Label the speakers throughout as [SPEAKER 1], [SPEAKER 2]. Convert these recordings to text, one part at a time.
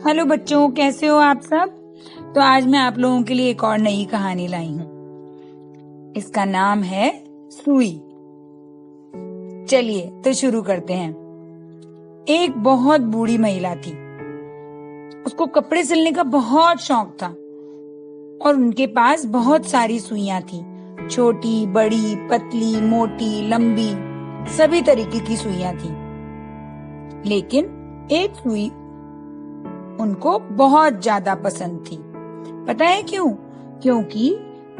[SPEAKER 1] Hello बच्चों, कैसे हो आप सब। तो आज मैं आप लोगों के लिए एक और नई कहानी लाई हूँ। इसका नाम है सुई। चलिए तो शुरू करते हैं। एक बहुत बूढ़ी महिला थी। उसको कपड़े सिलने का बहुत शौक था और उनके पास बहुत सारी सुइयां थी। छोटी, बड़ी, पतली, मोटी, लंबी, सभी तरीके की सुइयां थी। लेकिन एक सुई उनको बहुत ज्यादा पसंद थी। पता है क्यों? क्योंकि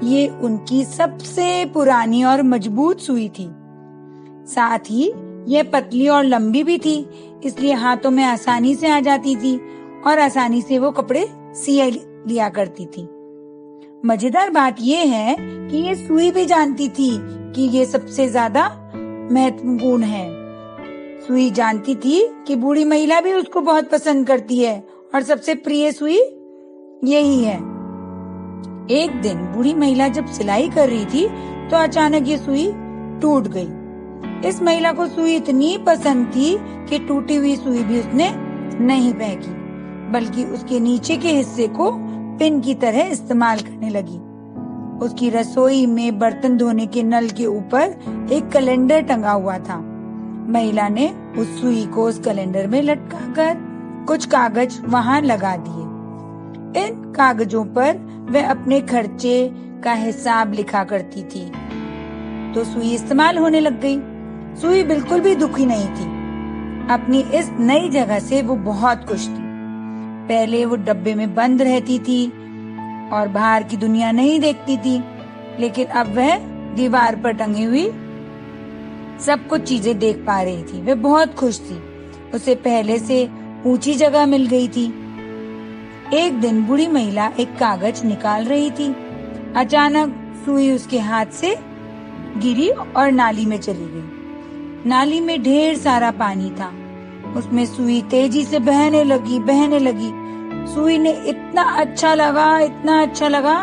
[SPEAKER 1] ये उनकी सबसे पुरानी और मजबूत सुई थी। साथ ही यह पतली और लंबी भी थी, इसलिए हाथों में आसानी से आ जाती थी और आसानी से वो कपड़े सिए लिया करती थी। मजेदार बात यह है कि ये सुई भी जानती थी कि ये सबसे ज्यादा महत्वपूर्ण है। सुई जानती थी कि बूढ़ी महिला भी उसको बहुत पसंद करती है और सबसे प्रिय सुई यही है। एक दिन बूढ़ी महिला जब सिलाई कर रही थी तो अचानक ये सुई टूट गई। इस महिला को सुई इतनी पसंद थी कि टूटी हुई सुई भी उसने नहीं फेंकी, बल्कि उसके नीचे के हिस्से को पिन की तरह इस्तेमाल करने लगी। उसकी रसोई में बर्तन धोने के नल के ऊपर एक कैलेंडर टंगा हुआ था। महिला ने उस सुई को उस कैलेंडर में लटकाकर कुछ कागज वहां लगा दिए। इन कागजों पर वह अपने खर्चे का हिसाब लिखा करती थी। तो सुई इस्तेमाल होने लग गई। सुई बिल्कुल भी दुखी नहीं थी। अपनी इस नई जगह से वो बहुत खुश थी। पहले वो डब्बे में बंद रहती थी और बाहर की दुनिया नहीं देखती थी, लेकिन अब वह दीवार पर टंगी हुई सब कुछ चीजें देख पा रही थी। वह बहुत खुश थी। उसे पहले से ऊंची जगह मिल गई थी। एक दिन बूढ़ी महिला एक कागज निकाल रही थी। अचानक सुई उसके हाथ से गिरी और नाली में चली गई। नाली में ढेर सारा पानी था। उसमें सुई तेजी से बहने लगी। सुई ने इतना अच्छा लगा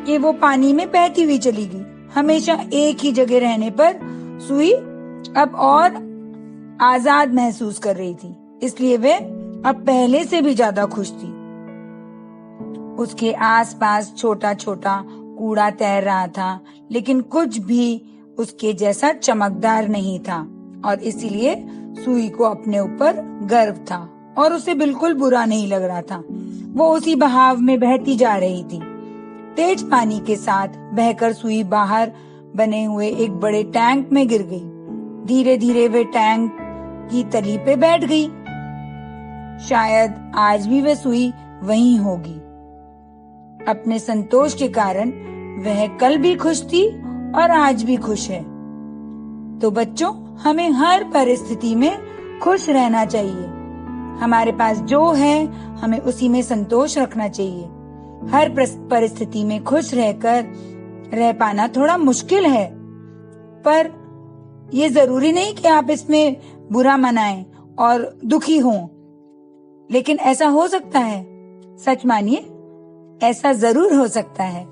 [SPEAKER 1] कि वो पानी में बहती हुई चली गई। हमेशा एक ही जगह रहने पर सुई अब और आजाद महसूस कर रही थी, इसलिए वे अब पहले से भी ज्यादा खुश थी। उसके आसपास छोटा छोटा कूड़ा तैर रहा था, लेकिन कुछ भी उसके जैसा चमकदार नहीं था और इसीलिए सुई को अपने ऊपर गर्व था और उसे बिल्कुल बुरा नहीं लग रहा था। वो उसी बहाव में बहती जा रही थी। तेज पानी के साथ बहकर सुई बाहर बने हुए एक बड़े टैंक में गिर गई। धीरे धीरे वे टैंक की तली पे बैठ गई। शायद आज भी वह सुई वहीं होगी। अपने संतोष के कारण वह कल भी खुश थी और आज भी खुश है। तो बच्चों, हमें हर परिस्थिति में खुश रहना चाहिए। हमारे पास जो है हमें उसी में संतोष रखना चाहिए। हर परिस्थिति में खुश रहकर रह पाना थोड़ा मुश्किल है, पर ये जरूरी नहीं कि आप इसमें बुरा मनाएं और दुखी हों, लेकिन ऐसा हो सकता है। सच मानिए, ऐसा जरूर हो सकता है।